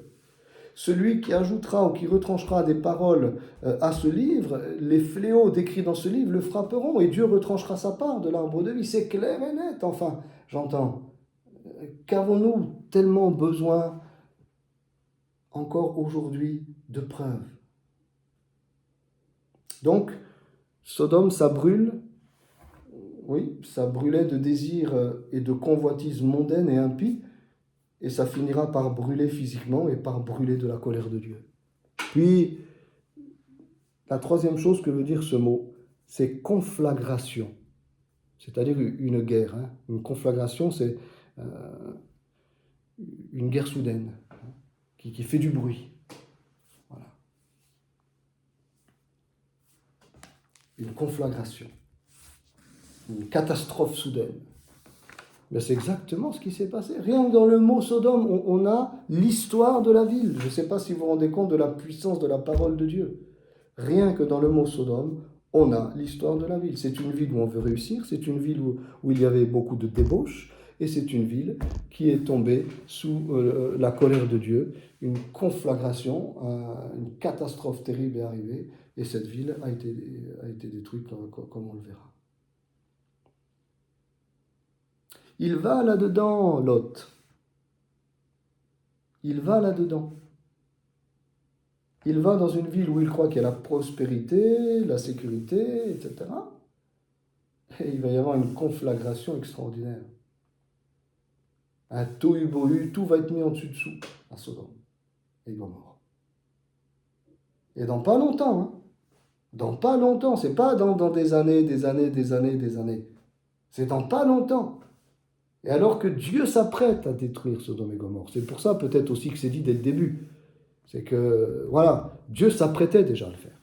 Celui qui ajoutera ou qui retranchera des paroles à ce livre, les fléaux décrits dans ce livre le frapperont et Dieu retranchera sa part de l'arbre de vie. C'est clair et net, enfin, j'entends. Qu'avons-nous tellement besoin encore aujourd'hui de preuves? Donc, Sodome, ça brûle, oui, ça brûlait de désirs et de convoitises mondaines et impies, et ça finira par brûler physiquement et par brûler de la colère de Dieu. Puis, la troisième chose que veut dire ce mot, c'est conflagration, c'est-à-dire une guerre. Une conflagration, c'est une guerre soudaine, qui fait du bruit. Voilà. Une conflagration, une catastrophe soudaine. Mais c'est exactement ce qui s'est passé. Rien que dans le mot Sodome, on a l'histoire de la ville. Je ne sais pas si vous vous rendez compte de la puissance de la parole de Dieu. Rien que dans le mot Sodome, on a l'histoire de la ville. C'est une ville où on veut réussir, c'est une ville où il y avait beaucoup de débauches, et c'est une ville qui est tombée sous la colère de Dieu. Une conflagration, une catastrophe terrible est arrivée, et cette ville a été détruite comme on le verra. Il va là-dedans, Lot. Il va là-dedans. Il va dans une ville où il croit qu'il y a la prospérité, la sécurité, etc. Et il va y avoir une conflagration extraordinaire. Un tohu-bohu, tout va être mis en dessus-dessous à Sodome et Gomorrhe. Et dans pas longtemps, hein. Dans pas longtemps, c'est pas dans des années. C'est dans pas longtemps. Et alors que Dieu s'apprête à détruire Sodome et Gomorrhe. C'est pour ça peut-être aussi que c'est dit dès le début. C'est que, voilà, Dieu s'apprêtait déjà à le faire.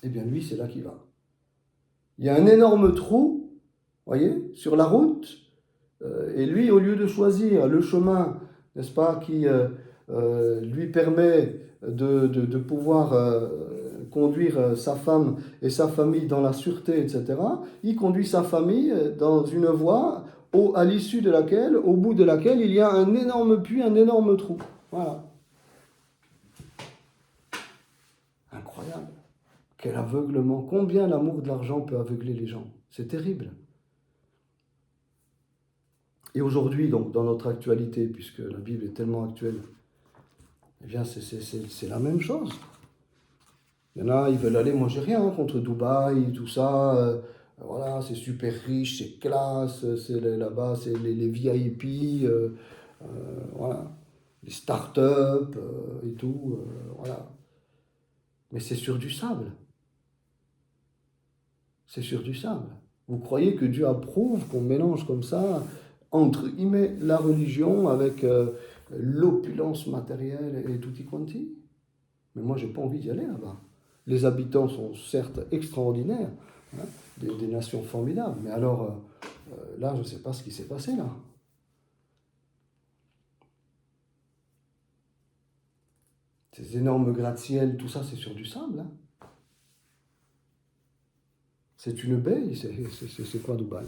Eh bien lui, c'est là qu'il va. Il y a un énorme trou, voyez, sur la route. Et lui, au lieu de choisir le chemin, n'est-ce pas, qui lui permet de pouvoir conduire sa femme et sa famille dans la sûreté, etc., il conduit sa famille dans une voie à l'issue de laquelle, au bout de laquelle, il y a un énorme puits, un énorme trou. Voilà. Incroyable. Quel aveuglement. Combien l'amour de l'argent peut aveugler les gens. C'est terrible. Et aujourd'hui, donc, dans notre actualité, puisque la Bible est tellement actuelle, eh bien, c'est la même chose. Il y en a, ils veulent aller, moi j'ai rien contre Dubaï, tout ça, voilà, c'est super riche, c'est classe, c'est là-bas, c'est les VIP, voilà, les start-up et tout, voilà. Mais c'est sur du sable. C'est sur du sable. Vous croyez que Dieu approuve qu'on mélange comme ça, entre guillemets, la religion avec l'opulence matérielle et tutti quanti? Mais moi, j'ai pas envie d'y aller là-bas. Les habitants sont certes extraordinaires, hein, des nations formidables, mais alors, là, je ne sais pas ce qui s'est passé là. Ces énormes gratte-ciel, tout ça, c'est sur du sable. Hein. C'est une baie, c'est quoi Dubaï?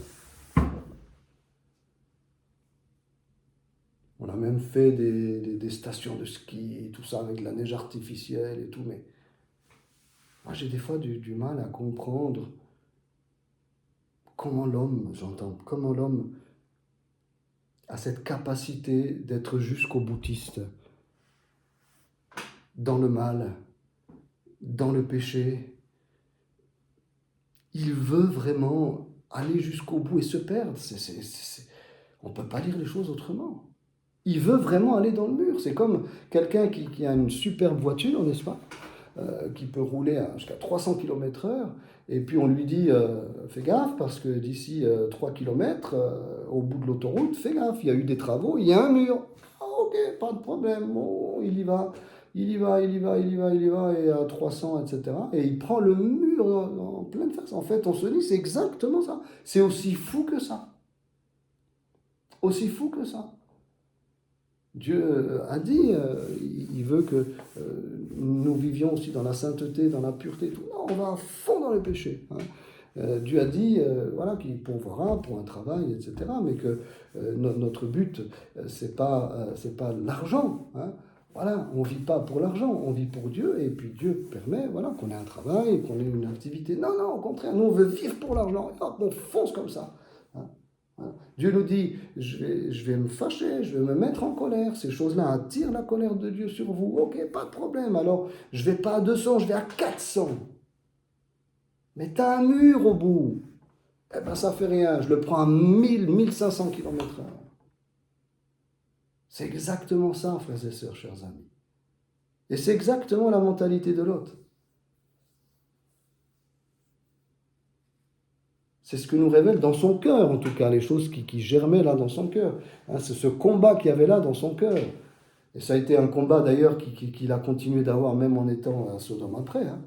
On a même fait des stations de ski, tout ça, avec de la neige artificielle et tout, mais moi j'ai des fois du mal à comprendre comment l'homme, comment l'homme a cette capacité d'être jusqu'au boutiste, dans le mal, dans le péché. Il veut vraiment aller jusqu'au bout et se perdre. On ne peut pas lire les choses autrement. Il veut vraiment aller dans le mur. C'est comme quelqu'un qui a une superbe voiture, n'est-ce pas, qui peut rouler jusqu'à 300 km/h, et puis on lui dit fais gaffe, parce que d'ici 3 km, au bout de l'autoroute, fais gaffe, il y a eu des travaux, il y a un mur. Ah, ok, pas de problème, bon, il y va, et à 300, etc. Et il prend le mur en pleine face. En fait, on se dit, c'est exactement ça. C'est aussi fou que ça. Aussi fou que ça. Dieu a dit, il veut que nous vivions aussi dans la sainteté, dans la pureté. Tout. Non, on va à fond dans le péché. Hein. Dieu a dit voilà, qu'il pourvoira pour un travail, etc. Mais que notre but, c'est pas l'argent. Hein. Voilà, on ne vit pas pour l'argent, on vit pour Dieu. Et puis Dieu permet voilà, qu'on ait un travail, qu'on ait une activité. Non, non, au contraire, nous on veut vivre pour l'argent. Et hop, on fonce comme ça. Hein. Dieu nous dit, je vais me fâcher, je vais me mettre en colère. Ces choses-là attirent la colère de Dieu sur vous. Ok, pas de problème. Alors, je ne vais pas à 200, je vais à 400. Mais tu as un mur au bout. Eh bien, ça fait rien. Je le prends à 1000, 1500 km/h. C'est exactement ça, frères et sœurs, chers amis. Et c'est exactement la mentalité de l'autre. C'est ce que nous révèle dans son cœur, en tout cas, les choses qui germaient là dans son cœur. Hein, c'est ce combat qu'il y avait là dans son cœur. Et ça a été un combat d'ailleurs qu'il a continué d'avoir même en étant à Sodome après. Hein.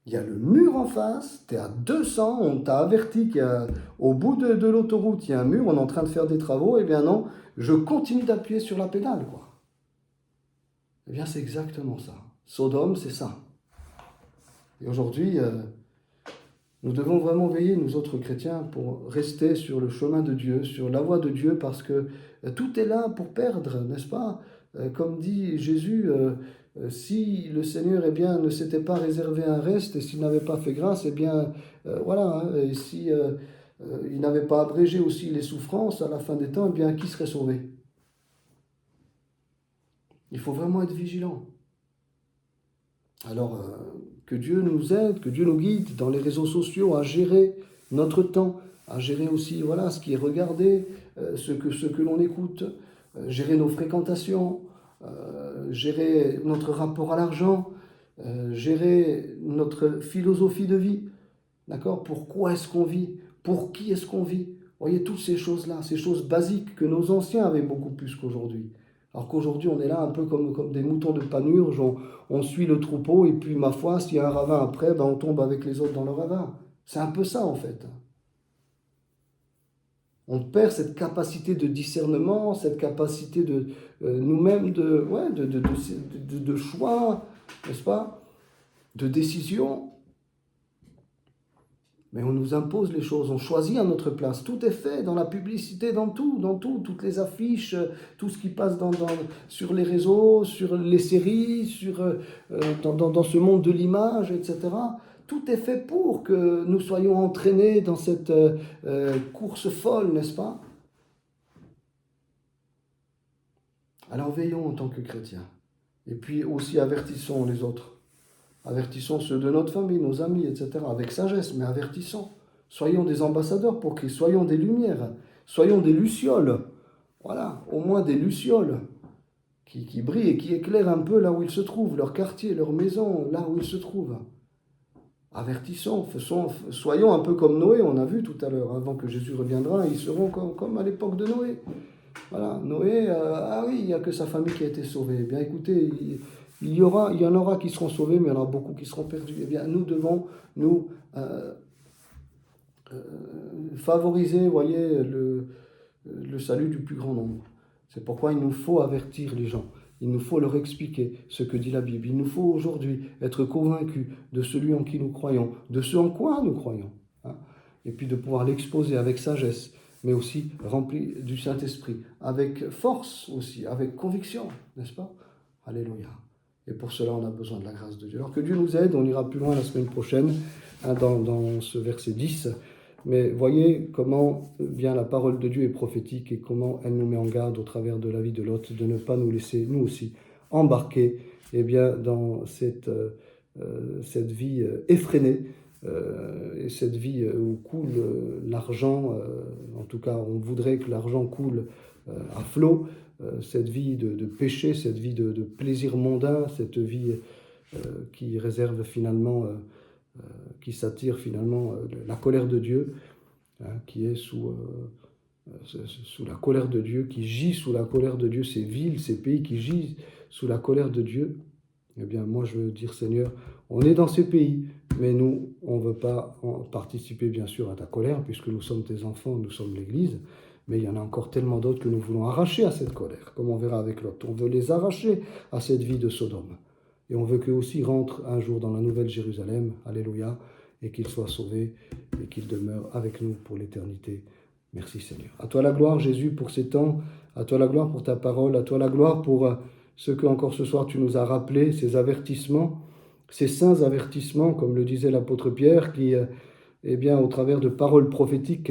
Il y a le mur en face, tu es à 200, on t'a averti qu'au bout de l'autoroute, il y a un mur, on est en train de faire des travaux. Eh bien non, je continue d'appuyer sur la pédale, quoi. Eh bien c'est exactement ça. Sodome, c'est ça. Et aujourd'hui, Nous devons vraiment veiller, nous autres chrétiens, pour rester sur le chemin de Dieu, sur la voie de Dieu, parce que tout est là pour perdre, n'est-ce pas? Comme dit Jésus, si le Seigneur ne s'était pas réservé un reste, et s'il n'avait pas fait grâce, voilà, hein, et si il n'avait pas abrégé aussi les souffrances à la fin des temps, qui serait sauvé? Il faut vraiment être vigilant. Alors, que Dieu nous aide, que Dieu nous guide dans les réseaux sociaux à gérer notre temps, à gérer aussi voilà, ce qui est regardé, ce que l'on écoute, gérer nos fréquentations, gérer notre rapport à l'argent, gérer notre philosophie de vie. D'accord? Pourquoi est-ce qu'on vit? Pour qui est-ce qu'on vit? Vous voyez, toutes ces choses-là, ces choses basiques que nos anciens avaient beaucoup plus qu'aujourd'hui. Alors qu'aujourd'hui, on est là un peu comme des moutons de panurge, on suit le troupeau, et puis, ma foi, s'il y a un ravin après, on tombe avec les autres dans le ravin. C'est un peu ça, en fait. On perd cette capacité de discernement, cette capacité de nous-mêmes de choix, n'est-ce pas? De décision. Mais on nous impose les choses, on choisit à notre place. Tout est fait dans la publicité, dans tout, toutes les affiches, tout ce qui passe sur les réseaux, sur les séries, dans ce monde de l'image, etc. Tout est fait pour que nous soyons entraînés dans cette course folle, n'est-ce pas? Alors veillons en tant que chrétiens. Et puis aussi avertissons les autres. Avertissons ceux de notre famille, nos amis, etc. avec sagesse, mais avertissons. Soyons des ambassadeurs pour Christ, soyons des lumières, soyons des lucioles. Voilà, au moins des lucioles qui brillent et qui éclairent un peu là où ils se trouvent, leur quartier, leur maison, là où ils se trouvent. Avertissons, soyons un peu comme Noé, on a vu tout à l'heure, avant que Jésus reviendra, ils seront comme à l'époque de Noé. Voilà, Noé, il n'y a que sa famille qui a été sauvée. Eh bien écoutez, il y en aura qui seront sauvés, mais il y en aura beaucoup qui seront perdus. Eh bien, nous devons nous favoriser, voyez, le salut du plus grand nombre. C'est pourquoi il nous faut avertir les gens. Il nous faut leur expliquer ce que dit la Bible. Il nous faut aujourd'hui être convaincus de celui en qui nous croyons, de ce en quoi nous croyons. Hein, et puis de pouvoir l'exposer avec sagesse, mais aussi rempli du Saint-Esprit, avec force aussi, avec conviction, n'est-ce pas? Alléluia. Et pour cela, on a besoin de la grâce de Dieu. Alors que Dieu nous aide, on ira plus loin la semaine prochaine, dans ce verset 10. Mais voyez comment bien la parole de Dieu est prophétique et comment elle nous met en garde au travers de la vie de l'autre, de ne pas nous laisser, nous aussi, embarquer dans cette vie effrénée, et cette vie où coule l'argent, en tout cas on voudrait que l'argent coule à flot, cette vie de péché, cette vie de plaisir mondain, cette vie qui réserve finalement, qui s'attire finalement la colère de Dieu, hein, qui est sous la colère de Dieu, qui gît sous la colère de Dieu, ces villes, ces pays qui gisent sous la colère de Dieu. Eh bien, moi, je veux dire, Seigneur, on est dans ces pays, mais nous, on ne veut pas participer, bien sûr, à ta colère, puisque nous sommes tes enfants, nous sommes l'Église, mais il y en a encore tellement d'autres que nous voulons arracher à cette colère, comme on verra avec Lot. On veut les arracher à cette vie de Sodome. Et on veut qu'eux aussi rentrent un jour dans la nouvelle Jérusalem, alléluia, et qu'ils soient sauvés, et qu'ils demeurent avec nous pour l'éternité. Merci Seigneur. À toi la gloire, Jésus, pour ces temps, à toi la gloire pour ta parole, à toi la gloire pour ce que encore ce soir tu nous as rappelé, ces avertissements, ces saints avertissements, comme le disait l'apôtre Pierre, qui, au travers de paroles prophétiques,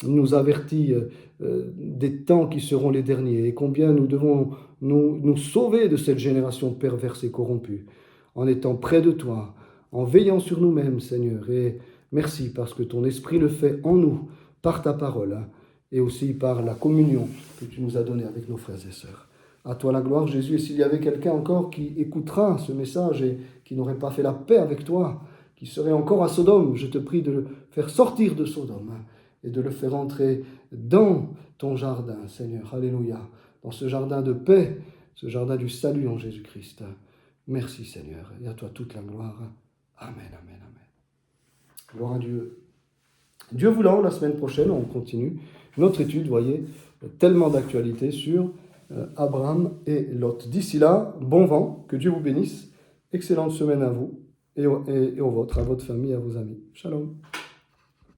nous avertit des temps qui seront les derniers, et combien nous devons nous sauver de cette génération perverse et corrompue, en étant près de toi, en veillant sur nous-mêmes, Seigneur. Et merci parce que ton esprit le fait en nous, par ta parole, hein, et aussi par la communion que tu nous as donnée avec nos frères et sœurs. À toi la gloire, Jésus. Et s'il y avait quelqu'un encore qui écoutera ce message et qui n'aurait pas fait la paix avec toi, qui serait encore à Sodome, je te prie de le faire sortir de Sodome, hein, et de le faire entrer dans ton jardin, Seigneur. Alléluia. Dans ce jardin de paix, ce jardin du salut en Jésus-Christ. Merci, Seigneur. Et à toi toute la gloire. Amen, amen, amen. Gloire à Dieu. Dieu voulant, la semaine prochaine, on continue notre étude, voyez, tellement d'actualité sur Abraham et Lot. D'ici là, bon vent, que Dieu vous bénisse. Excellente semaine à vous et au vôtre, à votre famille, à vos amis. Shalom.